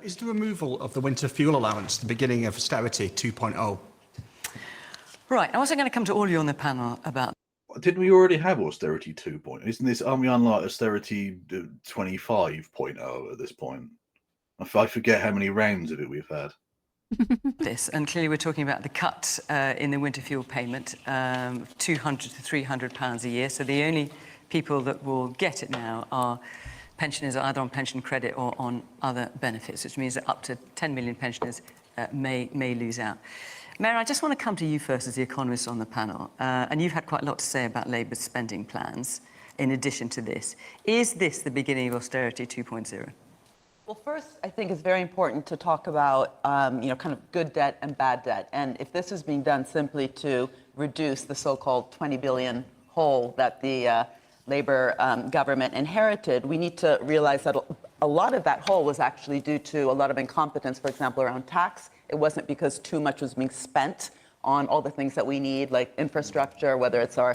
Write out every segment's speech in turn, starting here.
Is the removal of the winter fuel allowance the beginning of austerity 2.0? Right, I was going to come to all you on the panel about... Didn't we already have austerity 2.0? Isn't this, aren't we on like austerity 25.0 at this point? I forget how many rounds of it we've had. This, and clearly we're talking about the cut in the winter fuel payment, £200 to £300 a year. So the only people that will get it now are pensioners either on pension credit or on other benefits, which means that up to 10 million pensioners may lose out. Mary, I just want to come to you first as the economist on the panel, and you've had quite a lot to say about Labour's spending plans in addition to this. Is this the beginning of austerity 2.0? Well, first, I think it's very important to talk about, kind of good debt and bad debt. And if this is being done simply to reduce the so-called 20 billion hole that the Labour government inherited, we need to realize that a lot of that hole was actually due to a lot of incompetence, for example, around tax. It wasn't because too much was being spent on all the things that we need, like infrastructure, whether it's our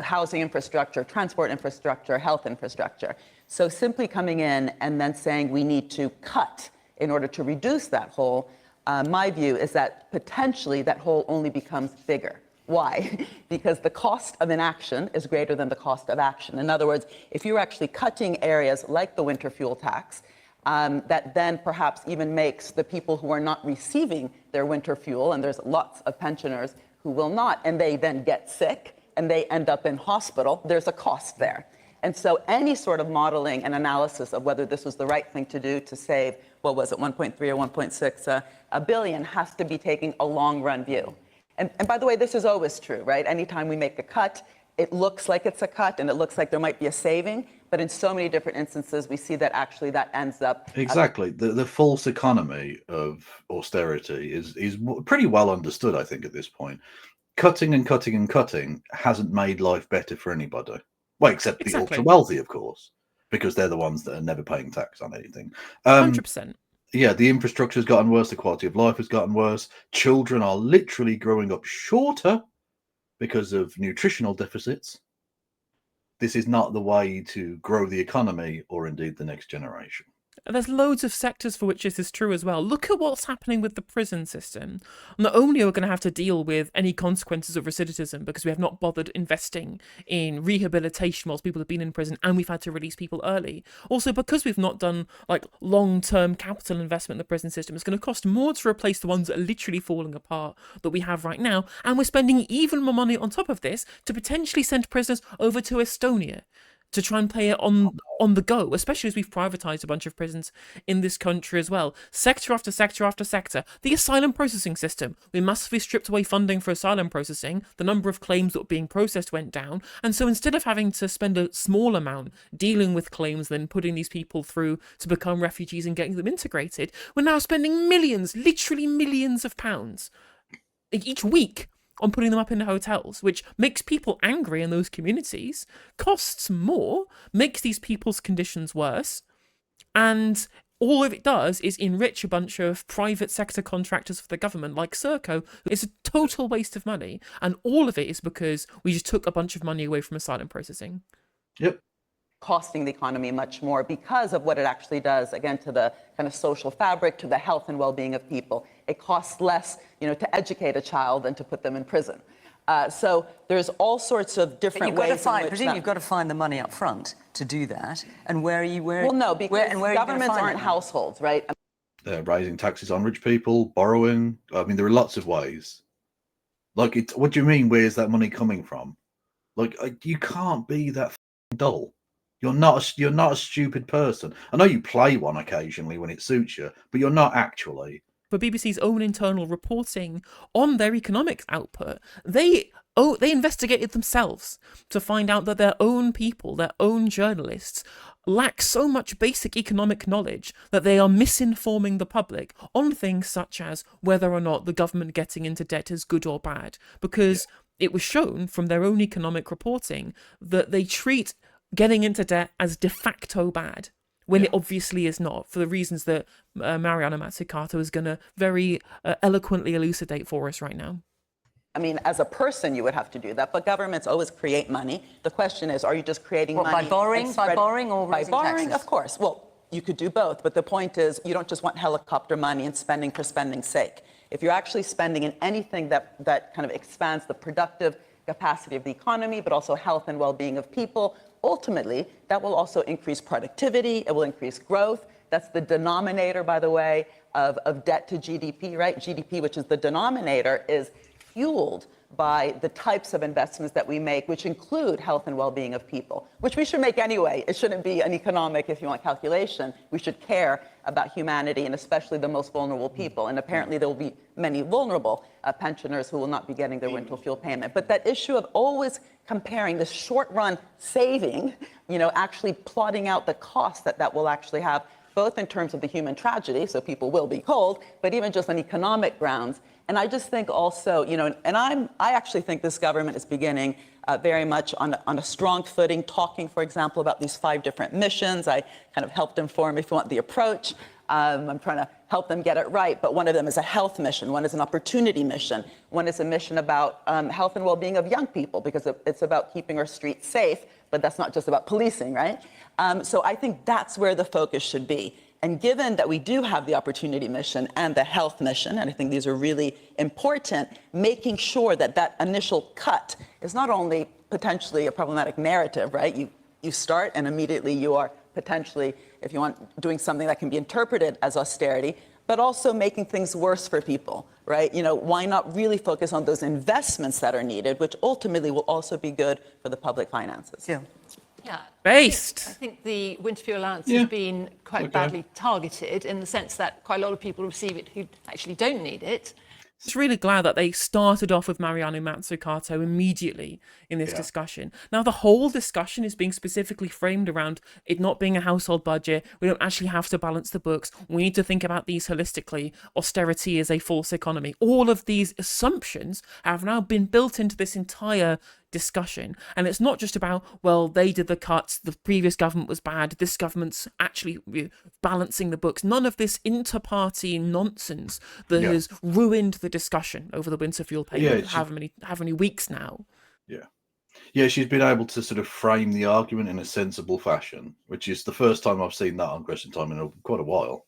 housing infrastructure, transport infrastructure, health infrastructure. So simply coming in and then saying we need to cut in order to reduce that hole, my view is that potentially that hole only becomes bigger. Why? Because the cost of inaction is greater than the cost of action. In other words, if you're actually cutting areas like the winter fuel tax, that then perhaps even makes the people who are not receiving their winter fuel, and there's lots of pensioners who will not, and they then get sick and they end up in hospital, there's a cost there. And so any sort of modeling and analysis of whether this was the right thing to do to save, what was it, 1.3 or 1.6 billion has to be taking a long run view. And by the way, this is always true, right? Anytime we make a cut, it looks like it's a cut and it looks like there might be a saving, but in so many different instances, we see that actually that ends up... Exactly. The false economy of austerity is pretty well understood, I think, at this point. Cutting and cutting and cutting hasn't made life better for anybody. Well, except the ultra wealthy, of course, because they're the ones that are never paying tax on anything. 100%. Yeah, the infrastructure has gotten worse. The quality of life has gotten worse. Children are literally growing up shorter because of nutritional deficits. This is not the way to grow the economy or indeed the next generation. There's loads of sectors for which this is true as well. Look at what's happening with the prison system. Not only are we going to have to deal with any consequences of recidivism because we have not bothered investing in rehabilitation whilst people have been in prison and we've had to release people early. Also, because we've not done like long-term capital investment in the prison system, it's going to cost more to replace the ones that are literally falling apart that we have right now. And we're spending even more money on top of this to potentially send prisoners over to Estonia to try and play it on the go, especially as we've privatised a bunch of prisons in this country as well. Sector after sector after sector. The asylum processing system. We massively stripped away funding for asylum processing. The number of claims that were being processed went down. And so instead of having to spend a small amount dealing with claims, then putting these people through to become refugees and getting them integrated, we're now spending millions, literally millions of pounds each week on putting them up in hotels, which makes people angry in those communities, costs more, makes these people's conditions worse, and all of it does is enrich a bunch of private sector contractors for the government, like Serco. It's a total waste of money, and all of it is because we just took a bunch of money away from asylum processing. Yep. Costing the economy much more because of what it actually does, again, to the kind of social fabric, to the health and well-being of people. It costs less, to educate a child than to put them in prison. So there's all sorts of different ways in which you've got to find the money up front to do that. And where are you? Well, no, because governments aren't households, right? They're raising taxes on rich people, borrowing. I mean, there are lots of ways. Like, what do you mean? Where's that money coming from? Like, you can't be that dull. You're not a stupid person. I know you play one occasionally when it suits you, but you're not actually. For BBC's own internal reporting on their economic output, they investigated themselves to find out that their own people, their own journalists, lack so much basic economic knowledge that they are misinforming the public on things such as whether or not the government getting into debt is good or bad. Because it was shown from their own economic reporting that they treat getting into debt as de facto bad, when it obviously is not, for the reasons that Mariana Mazzucato is going to very eloquently elucidate for us right now. I mean, as a person, you would have to do that, but governments always create money. The question is, are you just creating money? By borrowing or by raising borrowing, taxes? of course. Well, you could do both. But the point is, you don't just want helicopter money and spending for spending's sake. If you're actually spending in anything that kind of expands the productive capacity of the economy, but also health and well-being of people, ultimately, that will also increase productivity, it will increase growth. That's the denominator, by the way, of debt to GDP, right? GDP, which is the denominator, is fueled by the types of investments that we make, which include health and well-being of people, which we should make anyway. It shouldn't be an economic, if you want, calculation. We should care about humanity and especially the most vulnerable people. And apparently there will be many vulnerable pensioners who will not be getting their winter fuel payment. But that issue of always comparing the short-run saving, actually plotting out the cost that will actually have, both in terms of the human tragedy, so people will be cold, but even just on economic grounds. And I just think also, and I actually think this government is beginning very much on a strong footing, talking, for example, about these 5 different missions. I kind of helped inform, if you want, the approach. I'm trying to help them get it right, but one of them is a health mission, one is an opportunity mission, one is a mission about health and well-being of young people, because it's about keeping our streets safe, but that's not just about policing, right? So I think that's where the focus should be. And given that we do have the opportunity mission and the health mission, and I think these are really important, making sure that that initial cut is not only potentially a problematic narrative, right? You start and immediately you are potentially, if you want, doing something that can be interpreted as austerity, but also making things worse for people, right? Why not really focus on those investments that are needed, which ultimately will also be good for the public finances? Yeah. Based. I think the winter fuel allowance has been quite badly targeted in the sense that quite a lot of people receive it who actually don't need it. Just really glad that they started off with Mariana Mazzucato immediately in this discussion. Now, the whole discussion is being specifically framed around it not being a household budget. We don't actually have to balance the books. We need to think about these holistically. Austerity is a false economy. All of these assumptions have now been built into this entire discussion. And it's not just about, well, they did the cuts, the previous government was bad, this government's actually balancing the books. None of this inter-party nonsense that has ruined the discussion over the winter fuel payment how many weeks now. Yeah, she's been able to sort of frame the argument in a sensible fashion, which is the first time I've seen that on Question Time in quite a while.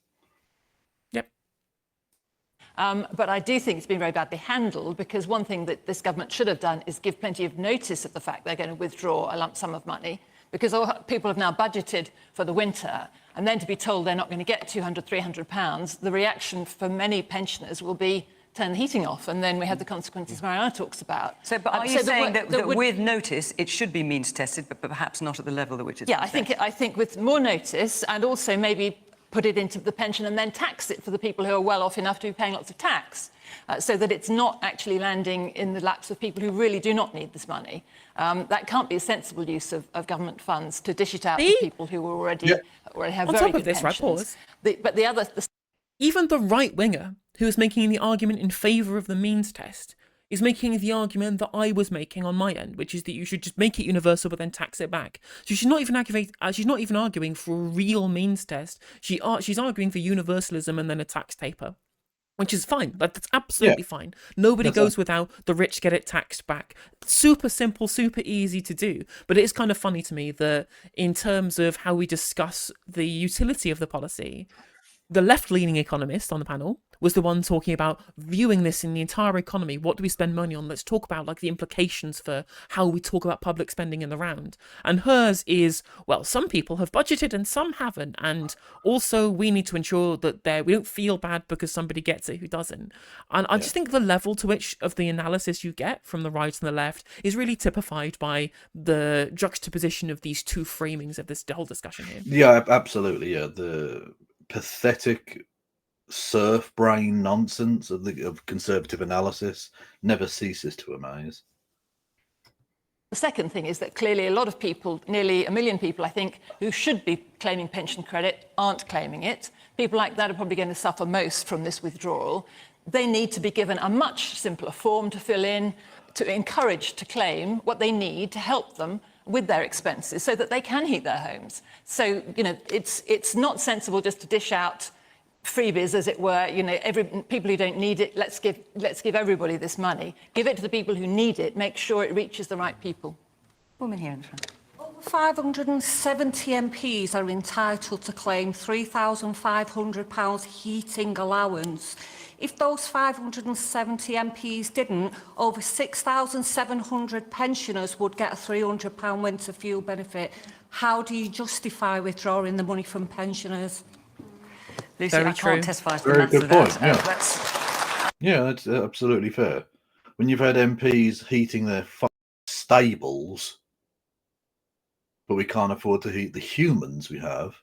But I do think it's been very badly handled, because one thing that this government should have done is give plenty of notice of the fact they're going to withdraw a lump sum of money, because people have now budgeted for the winter, and then to be told they're not going to get £200, £300, the reaction for many pensioners will be turn the heating off, and then we have the consequences Mariana talks about. So, but are you saying that with notice it should be means tested, but perhaps not at the level at which it's I think with more notice, and also maybe put it into the pension and then tax it for the people who are well off enough to be paying lots of tax, so that it's not actually landing in the laps of people who really do not need this money. That can't be a sensible use of government funds to dish it out to people who already have very good pensions. On top of this, right, pause. Even the right-winger who is making the argument in favour of the means test is making the argument that I was making on my end, which is that you should just make it universal but then tax it back. So she's not even arguing for a real means test. She's arguing for universalism and then a tax taper, which is fine. That's absolutely fine. Nobody goes without. The rich get it taxed back. Super simple, super easy to do. But it is kind of funny to me that in terms of how we discuss the utility of the policy, the left-leaning economist on the panel was the one talking about viewing this in the entire economy. What do we spend money on? Let's talk about the implications for how we talk about public spending in the round. And hers is, well, some people have budgeted and some haven't. And also we need to ensure that we don't feel bad because somebody gets it who doesn't. And I just think the level to which of the analysis you get from the right and the left is really typified by the juxtaposition of these two framings of this whole discussion here. Yeah, absolutely. Yeah, the pathetic surf brain nonsense of conservative analysis never ceases to amaze. The second thing is that clearly a lot of people, nearly 1 million people, I think, who should be claiming pension credit aren't claiming it. People like that are probably going to suffer most from this withdrawal. They need to be given a much simpler form to fill in, to encourage to claim what they need to help them with their expenses so that they can heat their homes. So, it's not sensible just to dish out freebies, as it were, people who don't need it, let's give everybody this money. Give it to the people who need it, make sure it reaches the right people. Woman here in the front. What will 570 MPs are entitled to claim £3,500 heating allowance. If those 570 MPs didn't, over 6,700 pensioners would get a £300 winter fuel benefit. How do you justify withdrawing the money from pensioners? Lucy, Very I can't true. testify to the Very maths good of that. point, yeah. That's Yeah, that's absolutely fair. When you've had MPs heating their stables, but we can't afford to heat the humans we have.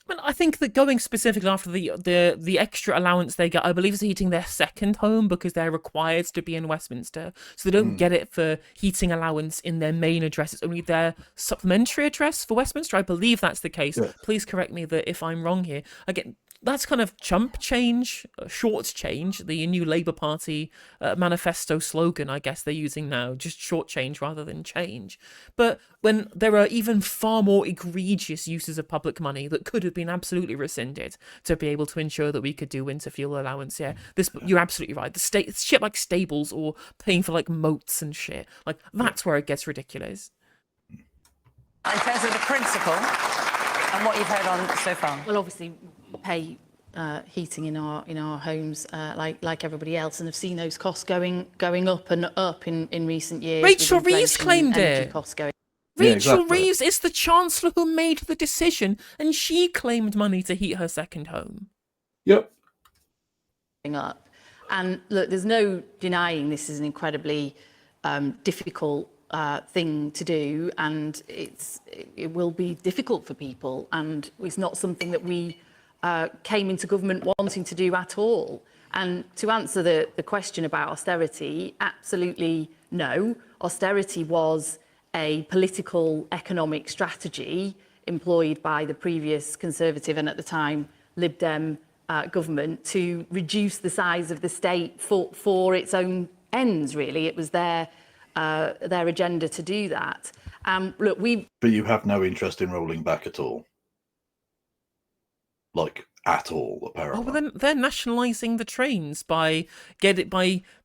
Well, I think that going specifically after the extra allowance they get, I believe, is heating their second home because they're required to be in Westminster, so they don't get it for heating allowance in their main address. It's only their supplementary address for Westminster. I believe that's the case. Yes. Please correct me if I'm wrong here. Again, that's kind of chump change, short change, the new Labour Party manifesto slogan, I guess they're using now, just short change rather than change. But when there are even far more egregious uses of public money that could have been absolutely rescinded to be able to ensure that we could do winter fuel allowance, you're absolutely right. The shit like stables or paying for like moats and shit, like that's where it gets ridiculous. in terms of the principle and what you've heard on so far. Well, obviously, we pay heating in our homes like everybody else, and have seen those costs going up and up in recent years. Rachel with Reeves inflation, claimed energy it. costs going. Yeah, Rachel exactly. Reeves is the Chancellor who made the decision, and she claimed money to heat her second home. Yep. Up. And look, there's no denying this is an incredibly difficult thing to do, and it will be difficult for people, and it's not something that we came into government wanting to do at all. And to answer the question about austerity, absolutely no. Austerity was a political economic strategy employed by the previous Conservative and at the time Lib Dem government to reduce the size of the state for its own ends, really. It was their agenda to do that. Look, But you have no interest in rolling back at all. Like, at all, apparently. Oh, well, then they're nationalising the trains by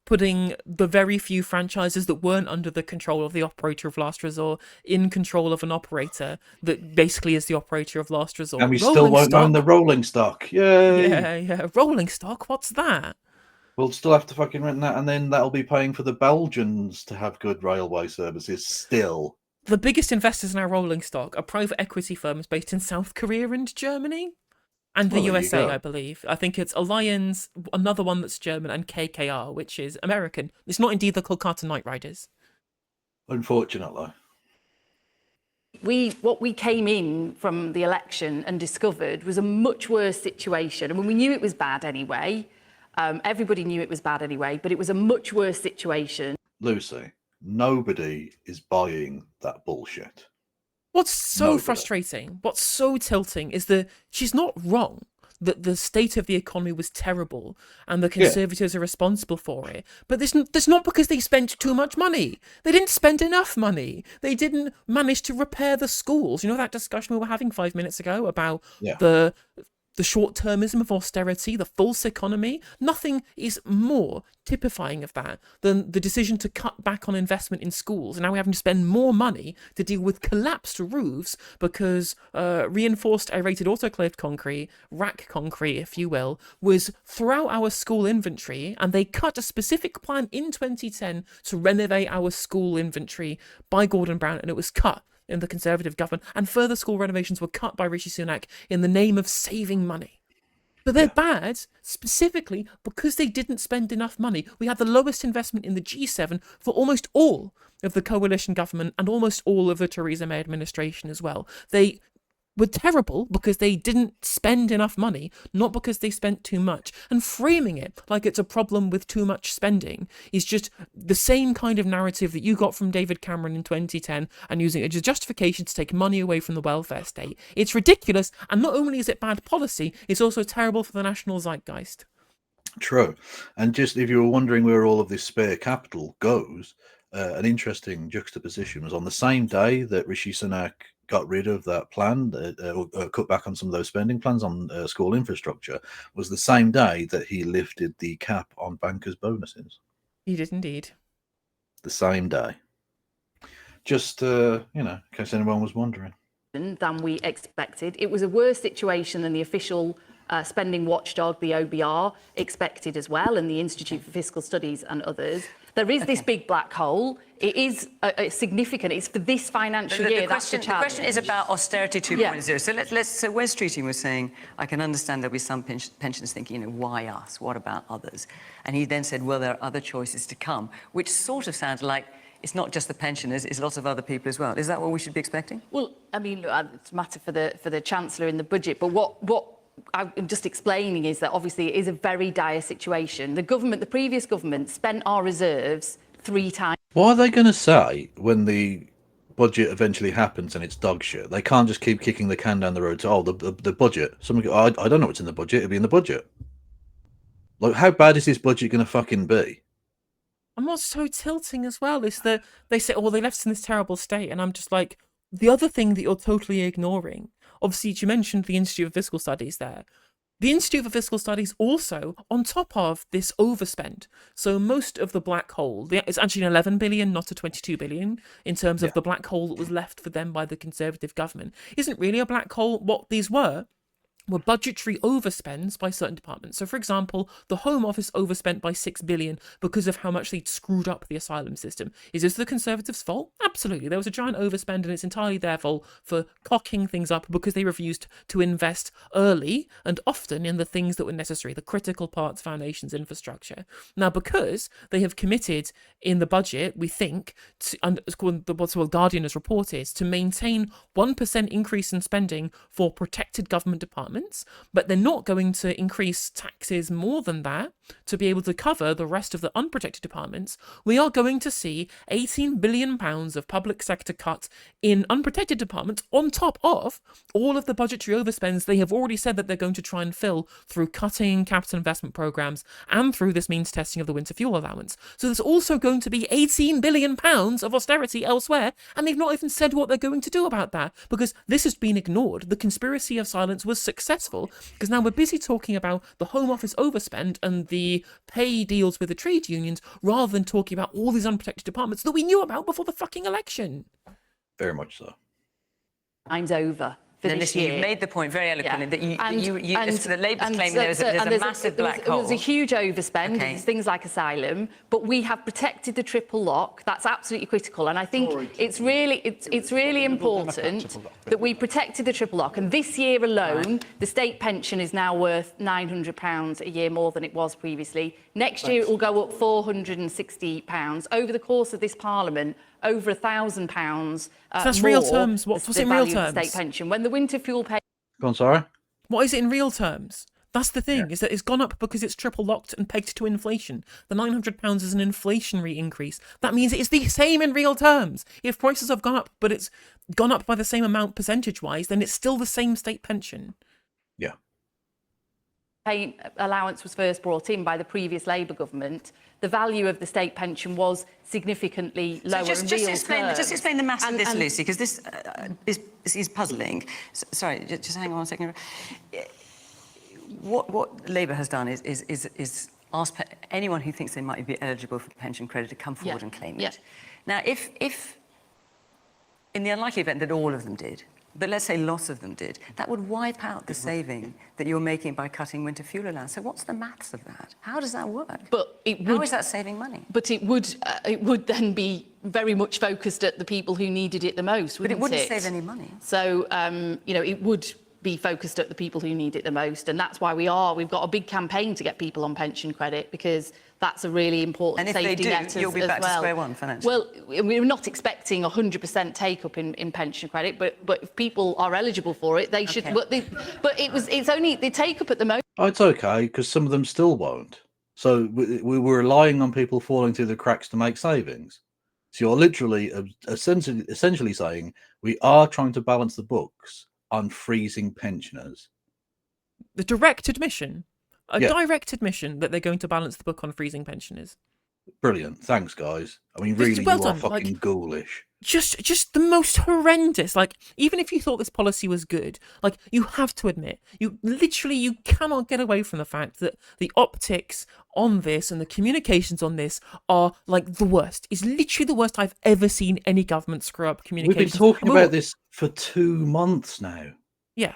putting the very few franchises that weren't under the control of the operator of last resort in control of an operator that basically is the operator of last resort. And we still Rolling won't own the stock. rolling stock. Yay! Yeah. Rolling stock. What's that? We'll still have to fucking rent that, and then that'll be paying for the Belgians to have good railway services still. The biggest investors in our rolling stock are private equity firms based in South Korea and Germany. And the Well, there you USA, go. I believe. I think it's Alliance, another one that's German, and KKR, which is American. It's not indeed the Kolkata Knight Riders. Unfortunately. what we came in from the election and discovered was a much worse situation. I mean, we knew it was bad anyway. Everybody knew it was bad anyway, but it was a much worse situation. Lucy, nobody is buying that bullshit. What's so Nobody. frustrating, what's so tilting is that she's not wrong. That the state of the economy was terrible and the Conservatives are responsible for it. But there's not because they spent too much money. They didn't spend enough money. They didn't manage to repair the schools. You know that discussion we were having 5 minutes ago about the short-termism of austerity, the false economy? Nothing is more typifying of that than the decision to cut back on investment in schools. And now we're having to spend more money to deal with collapsed roofs because reinforced aerated autoclaved concrete, rack concrete, if you will, was throughout our school inventory, and they cut a specific plan in 2010 to renovate our school inventory by Gordon Brown, and it was cut in the Conservative government, and further school renovations were cut by Rishi Sunak in the name of saving money. But they're bad specifically because they didn't spend enough money. We had the lowest investment in the G7 for almost all of the coalition government and almost all of the Theresa May administration as well. They were terrible because they didn't spend enough money, not because they spent too much. And framing it like it's a problem with too much spending is just the same kind of narrative that you got from David Cameron in 2010 and using it as a justification to take money away from the welfare state. It's ridiculous, and not only is it bad policy, it's also terrible for the national zeitgeist. True. And just if you were wondering where all of this spare capital goes, an interesting juxtaposition was on the same day that Rishi Sunak got rid of that plan, cut back on some of those spending plans on school infrastructure, was the same day that he lifted the cap on bankers' bonuses. He did indeed. The same day. Just, in case anyone was wondering. Than we expected. It was a worse situation than the official spending watchdog, the OBR, expected as well, and the Institute for Fiscal Studies and others. There is this big black hole. It is significant. It's for this financial year. That's the challenge. The question is about austerity 2.0. So so Wes Streeting was saying, I can understand there'll be some pensioners thinking, why us? What about others? And he then said, well, there are other choices to come, which sort of sounds like it's not just the pensioners, it's lots of other people as well. Is that what we should be expecting? Well, I mean, it's a matter for the Chancellor in the budget, but what I'm just explaining is that obviously it is a very dire situation. The previous government spent our reserves 3 times. What are they going to say when the budget eventually happens and it's dog shit? They can't just keep kicking the can down the road to, the budget. Someone go, I don't know what's in the budget. It'll be in the budget. Like, how bad is this budget going to fucking be? And what's so tilting as well is that they say, oh, they left us in this terrible state. And I'm just like, the other thing that you're totally ignoring, obviously, you mentioned the Institute of Fiscal Studies there. The Institute for Fiscal Studies also, on top of this overspend, so most of the black hole, it's actually an 11 billion, not a 22 billion, in terms of the black hole that was left for them by the Conservative government, isn't really a black hole. What these were budgetary overspends by certain departments. So, for example, the Home Office overspent by 6 billion because of how much they'd screwed up the asylum system. Is this the Conservatives' fault? Absolutely. There was a giant overspend, and it's entirely their fault for cocking things up because they refused to invest early and often in the things that were necessary, the critical parts, foundations, infrastructure. Now, because they have committed in the budget, we think, and it's called what Guardian has reported, to maintain 1% increase in spending for protected government departments, but they're not going to increase taxes more than that to be able to cover the rest of the unprotected departments. We are going to see £18 billion of public sector cuts in unprotected departments on top of all of the budgetary overspends they have already said that they're going to try and fill through cutting capital investment programs and through this means testing of the winter fuel allowance. So there's also going to be £18 billion of austerity elsewhere, and they've not even said what they're going to do about that because this has been ignored. The conspiracy of silence was successful because now we're busy talking about the Home Office overspend and the pay deals with the trade unions rather than talking about all these unprotected departments that we knew about before the fucking election. Very much so. Time's over for this year. You've made the point very eloquently that the Labour's claiming there's a massive black hole. There's a huge overspend. There's things like asylum, but we have protected the triple lock. That's absolutely critical, and I think it's really important that we protected the triple lock. And this year alone, the state pension is now worth £900 a year more than it was previously. Next year it will go up £460. Over the course of this Parliament, over £1,000. So that's more real terms. What's in real terms? State pension. When the winter fuel pay. Go on, sorry. What is it in real terms? That's the thing, is that it's gone up because it's triple locked and pegged to inflation. The £900 is an inflationary increase. That means it's the same in real terms. If prices have gone up, but it's gone up by the same amount percentage-wise, then it's still the same state pension. Yeah. Pay allowance was first brought in by the previous Labour government, the value of the state pension was significantly lower in real terms. Just explain the maths of this, Lucy, because this is puzzling. Sorry, just hang on a second. What Labour has done is ask anyone who thinks they might be eligible for pension credit to come forward and claim it. Now, if in the unlikely event that all of them did, but let's say lots of them did, that would wipe out the saving that you're making by cutting winter fuel allowance. So what's the maths of that? How does that work? But it would, how is that saving money? But it would then be very much focused at the people who needed it the most, wouldn't it? But it wouldn't save any money. So, it would be focused at the people who need it the most. And that's why we've got a big campaign to get people on pension credit, because that's a really important safety net as well. You'll be back to square one financially. Well, we're not expecting 100% take-up in pension credit, but if people are eligible for it, they should. But it's only the take-up at the moment. Oh, it's okay, because some of them still won't. So we were relying on people falling through the cracks to make savings. So you're literally essentially saying we are trying to balance the books on freezing pensioners. The direct admission. Direct admission that they're going to balance the book on freezing pensioners. Brilliant. Thanks, guys. I mean, It's really, well you are done, fucking like- ghoulish. Just the most horrendous. Like, even if you thought this policy was good, like, you have to admit, you cannot get away from the fact that the optics on this and the communications on this are like the worst. It's literally the worst I've ever seen any government screw up communications. We've been talking about this for 2 months now. Yeah.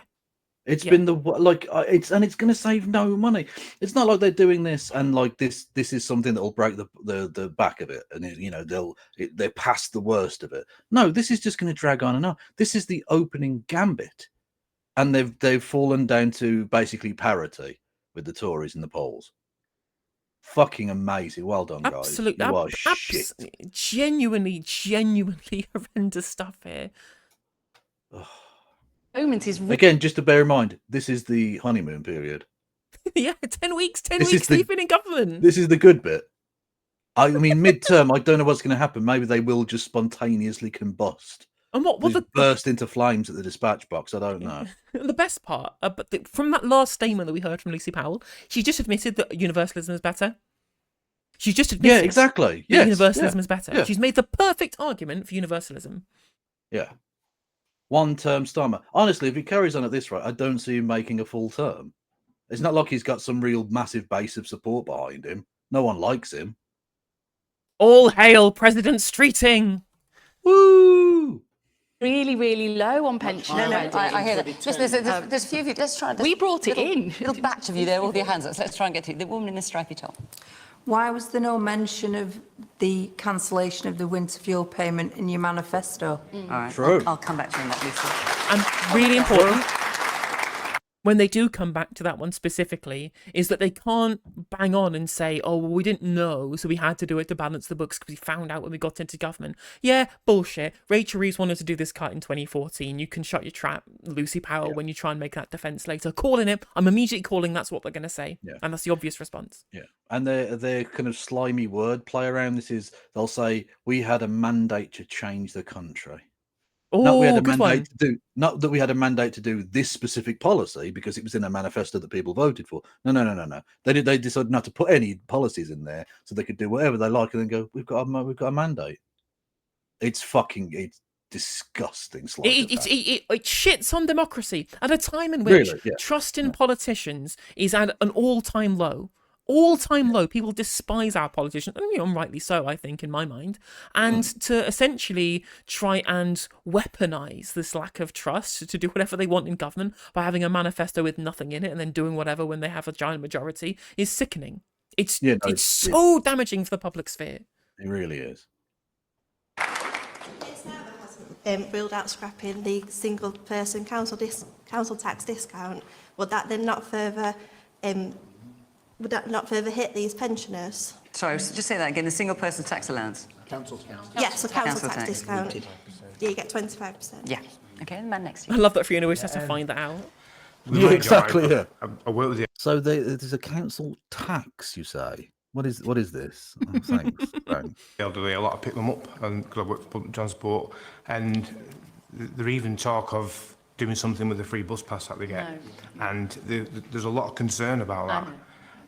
It's Yeah. been it's going to save no money. It's not like they're doing this and like this is something that will break the back of it, and they're past the worst of it. No, this is just going to drag on and on. This is the opening gambit, and they've fallen down to basically parity with the Tories in the polls. Fucking amazing. Well done, guys. Absolutely. You are shit. Genuinely horrendous stuff here. Moment is Again, just to bear in mind, this is the honeymoon period. Yeah, 10 weeks, 10 This weeks is the- they've been in government. This is the good bit. I mean, midterm, I don't know what's going to happen. Maybe they will just spontaneously combust. And what Just burst into flames at the dispatch box. I don't know. the best part, from that last statement that we heard from Lucy Powell, she just admitted that universalism is better. She just admitted Yeah, exactly. that Yes, universalism yeah, is better. yeah. She's made the perfect argument for universalism. Yeah. One-term Starmer. Honestly, if he carries on at this rate, I don't see him making a full term. It's not like he's got some real massive base of support behind him. No one likes him. All hail President Streeting! Woo! really, really low on pension. I hear that. There's a few of you. Let's try. We brought it in. Little batch of you there, all with your hands up. So let's try and get through. The woman in the stripy top. Why was there no mention of the cancellation of the winter fuel payment in your manifesto? All right. True. I'll come back to you on that, Lucy. And really important, when they do come back to that one specifically, is that they can't bang on and say, oh, well, we didn't know, so we had to do it to balance the books because we found out when we got into government. Yeah, bullshit. Rachel Reeves wanted to do this cut in 2014. You can shut your trap, Lucy Powell, when you try and make that defence later. Calling it. I'm immediately calling that's what they're going to say. Yeah. And that's the obvious response. Yeah. And their kind of slimy word play around this is they'll say, we had a mandate to change the country. Not we had Oh, a good mandate one. to do, not that we had a mandate to do this specific policy because it was in a manifesto that people voted for. No. They decided not to put any policies in there so they could do whatever they like and then go, we've got a mandate. It's disgusting. It shits on democracy at a time in which Really? Yeah. trust in politicians is at an all-time low. All-time low. People despise our politicians, and rightly so, I think, in my mind. And to essentially try and weaponize this lack of trust to do whatever they want in government by having a manifesto with nothing in it and then doing whatever when they have a giant majority is sickening. It's so damaging for the public sphere. It really is. Ruled out scrapping the single person council tax discount, would that then not further hit these pensioners? Sorry, just say that again. The single person tax allowance. Yes, the council Council tax tax. discount. Yeah, you get 25%. Yeah. Okay, the man next to I you. love that Fiona always has to find that out. Yeah, exactly. Yeah. I work with the So there's a council tax, you say? What is this? Oh, thanks. Thanks. elderly. A lot of pick them up, and because I work for public transport, and they're even talk of doing something with the free bus pass that they get, and there's a lot of concern about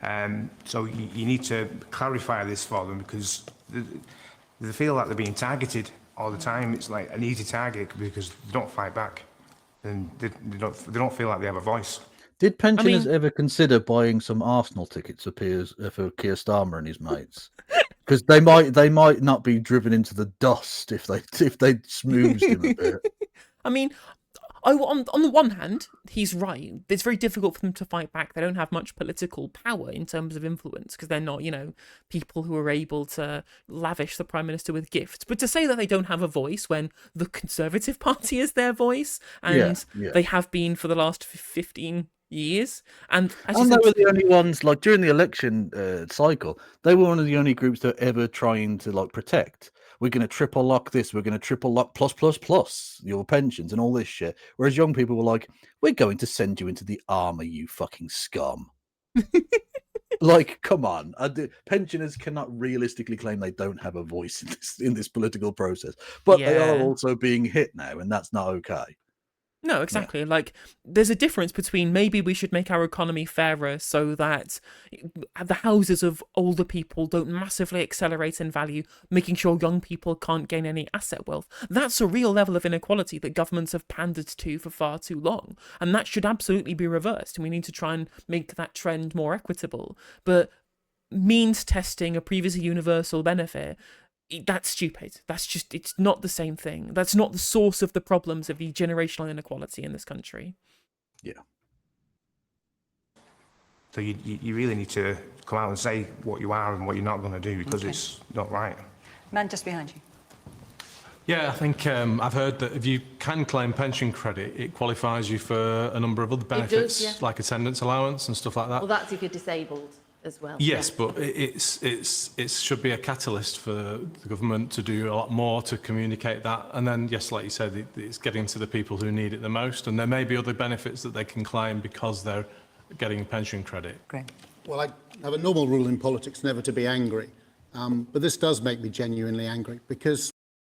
that. So you need to clarify this for them because they feel like they're being targeted all the time. It's like an easy target because they don't fight back, and they don't feel like they have a voice. Did pensioners ever consider buying some Arsenal tickets for Keir Starmer and his mates? Because they might not be driven into the dust if they smoothed him a bit. I mean, on the one hand, he's right. It's very difficult for them to fight back. They don't have much political power in terms of influence because they're not, people who are able to lavish the Prime Minister with gifts. But to say that they don't have a voice when the Conservative Party is their voice, and they have been for the last 15 years. And as you they said, were the only ones, like during the election cycle, they were one of the only groups that were ever trying to protect. We're going to triple lock this. We're going to triple lock plus your pensions and all this shit. Whereas young people were like, we're going to send you into the army, you fucking scum. Come on. Pensioners cannot realistically claim they don't have a voice in this political process. But they are also being hit now, and that's not okay. No, exactly. Like, there's a difference between maybe we should make our economy fairer so that the houses of older people don't massively accelerate in value, making sure young people can't gain any asset wealth. That's a real level of inequality that governments have pandered to for far too long. And that should absolutely be reversed. And we need to try and make that trend more equitable. But means testing a previously universal benefit, that's stupid. That's just, it's not the same thing. That's not the source of the problems of the generational inequality in this country. Yeah. So you really need to come out and say what you are and what you're not going to do, because it's not right. Man just behind you. Yeah, I think I've heard that if you can claim pension credit, it qualifies you for a number of other benefits, yeah. like attendance allowance and stuff like that. Well, that's if you're disabled as well. Yes, but it should be a catalyst for the government to do a lot more to communicate that. And then, yes, like you said, it's getting to the people who need it the most. And there may be other benefits that they can claim because they're getting pension credit. Great. Well, I have a normal rule in politics never to be angry. But this does make me genuinely angry because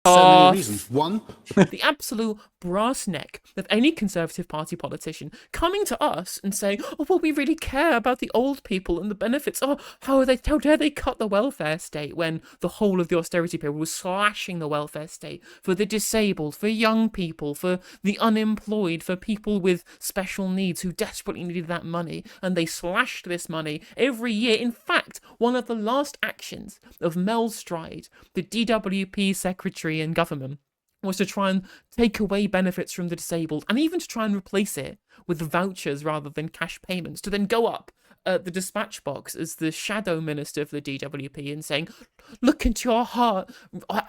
so many reasons. One, the absolute brass neck of any Conservative Party politician coming to us and saying, oh, well, we really care about the old people and the benefits. Oh, how dare they cut the welfare state, when the whole of the austerity period was slashing the welfare state for the disabled, for young people, for the unemployed, for people with special needs who desperately needed that money. And they slashed this money every year. In fact, one of the last actions of Mel Stride, the DWP secretary in government, was to try and take away benefits from the disabled, and even to try and replace it with vouchers rather than cash payments, to then go up the dispatch box as the shadow minister of the DWP and saying, look into your heart,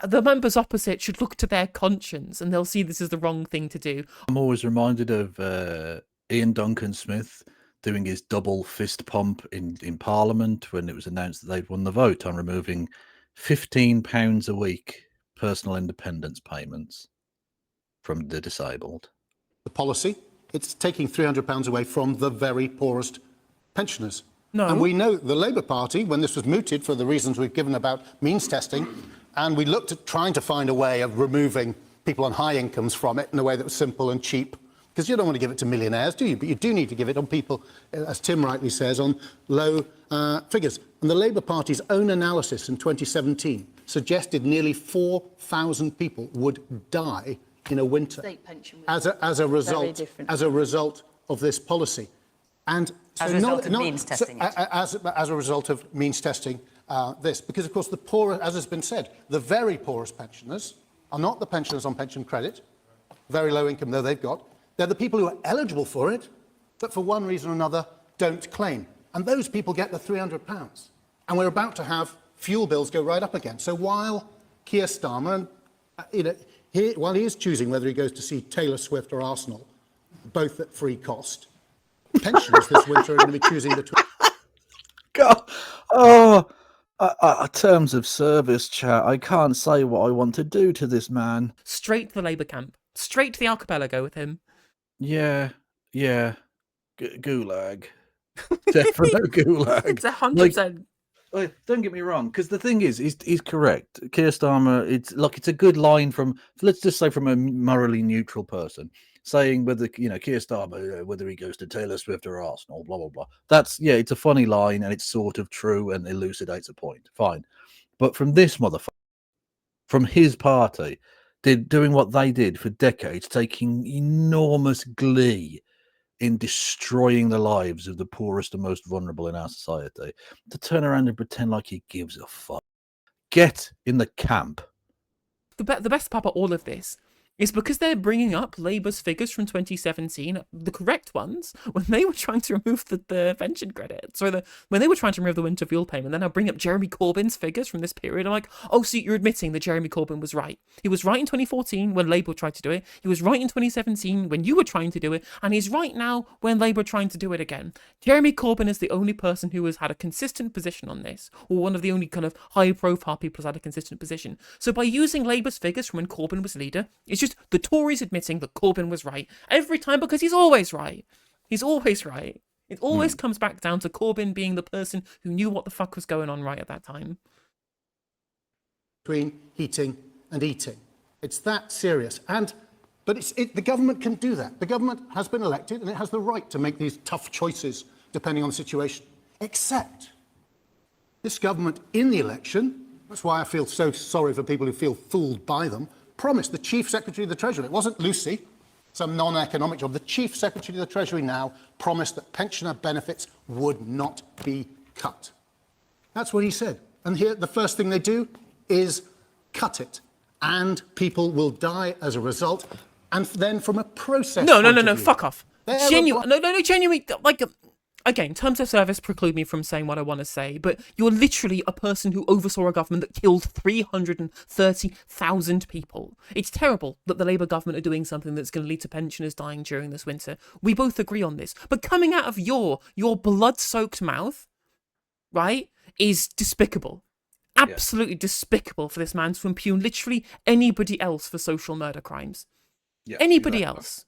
the members opposite should look to their conscience and they'll see this is the wrong thing to do. I'm always reminded of Ian Duncan Smith doing his double fist pump in Parliament when it was announced that they'd won the vote on removing £15 a week personal independence payments from the disabled. the policy, it's taking £300 away from the very poorest pensioners. No. And we know the Labour Party, when this was mooted for the reasons we've given about means testing, and we looked at trying to find a way of removing people on high incomes from it in a way that was simple and cheap, because you don't want to give it to millionaires, do you? But you do need to give it on people, as Tim rightly says, on low figures. And the Labour Party's own analysis in 2017 suggested nearly 4,000 people would die in a winter State pension as a result of this policy. And so as a result of means testing. As a result of means testing this, because of course the poor, as has been said, the very poorest pensioners are not the pensioners on pension credit, very low income though they've got. They're the people who are eligible for it, but for one reason or another don't claim. And those people get the £300. And we're about to have fuel bills go right up again. So while Keir Starmer, while he is choosing whether he goes to see Taylor Swift or Arsenal, both at free cost, pensioners this winter are going to be choosing between. God, terms of service, chat. I can't say what I want to do to this man. Straight to the Labour camp. Straight to the archipelago with him. Yeah. Gulag. Definite gulag. It's 100%. Don't get me wrong, because the thing is, he's correct. Keir Starmer, it's a good line from, let's just say, from a morally neutral person, saying whether, Keir Starmer, whether he goes to Taylor Swift or Arsenal, blah, blah, blah. It's a funny line, and it's sort of true and elucidates a point. Fine. But from this motherfucker, from his party, doing what they did for decades, taking enormous glee in destroying the lives of the poorest and most vulnerable in our society, to turn around and pretend like he gives a fuck. Get in the camp. The best part about all of this is because they're bringing up Labour's figures from 2017, the correct ones, when they were trying to remove the pension credit. When they were trying to remove the winter fuel payment, then I'll bring up Jeremy Corbyn's figures from this period. I'm like, oh, so you're admitting that Jeremy Corbyn was right. He was right in 2014 when Labour tried to do it. He was right in 2017 when you were trying to do it. And he's right now when Labour are trying to do it again. Jeremy Corbyn is the only person who has had a consistent position on this, or one of the only kind of high-profile people who's had a consistent position. So by using Labour's figures from when Corbyn was leader, it's just the Tories admitting that Corbyn was right every time, because he's always right. He's always right. It always comes back down to Corbyn being the person who knew what the fuck was going on right at that time. Between heating and eating. It's that serious. And But the government can do that. The government has been elected and it has the right to make these tough choices depending on the situation. Except this government in the election, that's why I feel so sorry for people who feel fooled by them, promised the Chief Secretary of the Treasury, it wasn't Lucy, some non-economic job, the Chief Secretary of the Treasury now promised that pensioner benefits would not be cut. That's what he said. And here, the first thing they do is cut it. And people will die as a result. And then from a process No, view, fuck off. Genuinely, like, again, terms of service preclude me from saying what I want to say, but you're literally a person who oversaw a government that killed 330,000 people. It's terrible that the Labour government are doing something that's going to lead to pensioners dying during this winter. We both agree on this. But coming out of your blood-soaked mouth, right, is despicable. Absolutely despicable for this man to impugn literally anybody else for social murder crimes. Yeah, anybody else.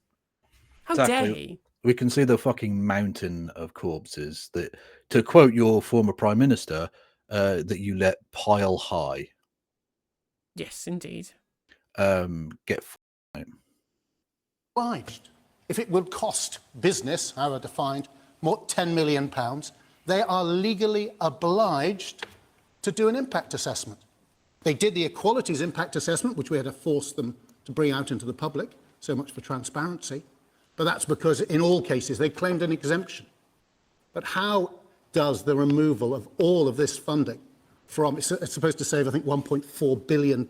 How dare he? We can see the fucking mountain of corpses that, to quote your former Prime Minister, that you let pile high. Yes, indeed. Get obliged. If it would cost business, however defined, more £10 million, they are legally obliged to do an impact assessment. They did the equalities impact assessment, which we had to force them to bring out into the public, so much for transparency. But that's because in all cases they claimed an exemption. But how does the removal of all of this funding from, it's supposed to save, I think, £1.4 billion,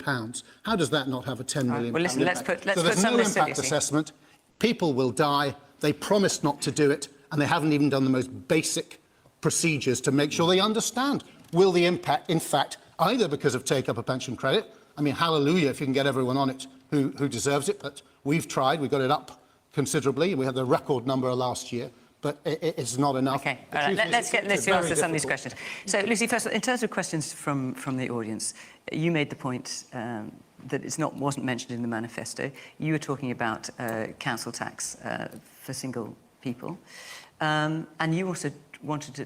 how does that not have a £10 million well, listen, let's impact? put So there's some no of this impact assessment, people will die, they promised not to do it, and they haven't even done the most basic procedures to make sure they understand. Will the impact, in fact, either because of take up a pension credit, I mean, hallelujah if you can get everyone on it who deserves it, but we've tried, we got it up considerably, we had the record number last year, but it's not enough. Okay, all right. Let's answer some of these questions. So, Lucy, first, in terms of questions from the audience, you made the point that wasn't mentioned in the manifesto. You were talking about council tax for single people, and you also wanted to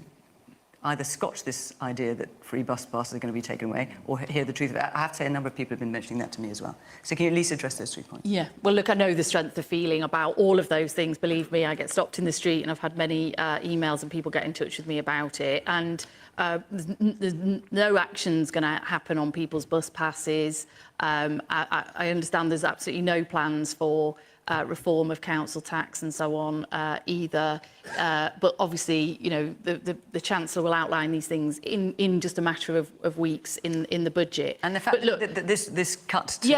either scotch this idea that free bus passes are going to be taken away or hear the truth of it. I have to say a number of people have been mentioning that to me as well. So can you at least address those 3 points? Yeah, well, look, I know the strength of feeling about all of those things. Believe me, I get stopped in the street and I've had many emails and people get in touch with me about it. And there's no action's going to happen on people's bus passes. I understand there's absolutely no plans for reform of council tax and so on either. But obviously, you know, the Chancellor will outline these things in just a matter of weeks in the budget. And the fact that this cut to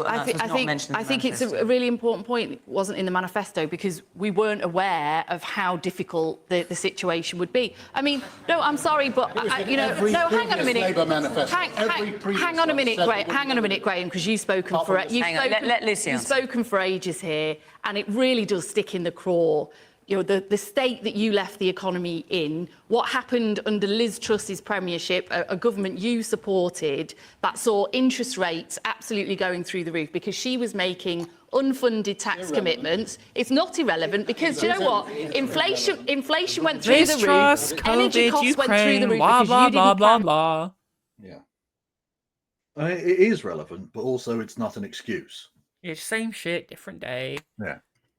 I think it's a really important point. It wasn't in the manifesto because we weren't aware of how difficult the situation would be. I mean, no, I'm sorry, but hang on a minute. Hang on a minute, Graham, because you've spoken for you've spoken for ages here, and it really does stick in the craw. You know, the state that you left the economy in, what happened under Liz Truss's premiership, a government you supported, that saw interest rates absolutely going through the roof because she was making unfunded tax commitments. It's not irrelevant because, you know what? Inflation went through the roof. Energy costs went through the roof because you didn't plan. Yeah. I mean, it is relevant, but also it's not an excuse. Yeah, same shit, different day. Yeah.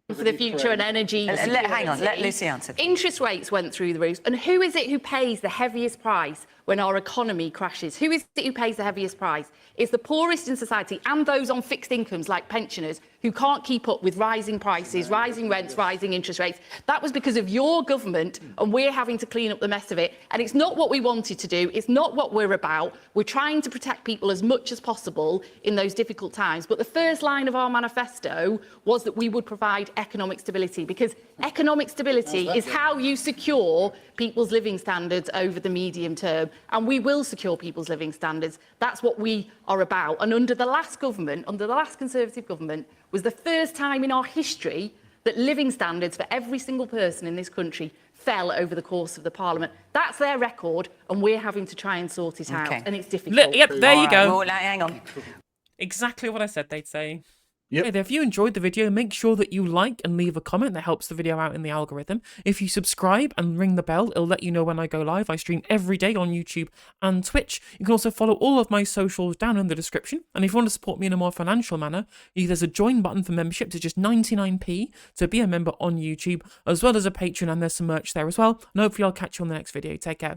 For the future and energy. Hang on, let Lucy answer. Interest rates went through the roof. And who is it who pays the heaviest price when our economy crashes? Who is it who pays the heaviest price? It's the poorest in society and those on fixed incomes like pensioners who can't keep up with rising prices, rising rents, rising interest rates. That was because of your government, and we're having to clean up the mess of it. And it's not what we wanted to do. It's not what we're about. We're trying to protect people as much as possible in those difficult times. But the first line of our manifesto was that we would provide economic stability, because economic stability is how you secure people's living standards over the medium term. And we will secure people's living standards. That's what we are about. And under the last government, under the last Conservative government, was the first time in our history that living standards for every single person in this country fell over the course of the Parliament. That's their record, and we're having to try and sort it out, and it's difficult. Yep, there you go. Well, hang on. Exactly what I said they'd say. Yep. Hey there, if you enjoyed the video, make sure that you like and leave a comment. That helps the video out in the algorithm. If you subscribe and ring the bell, it'll let you know when I go live. I stream every day on YouTube and Twitch. You can also follow all of my socials down in the description. And if you want to support me in a more financial manner, there's a join button for membership to just 99p to be a member on YouTube, as well as a Patreon, and there's some merch there as well. And hopefully I'll catch you on the next video. Take care.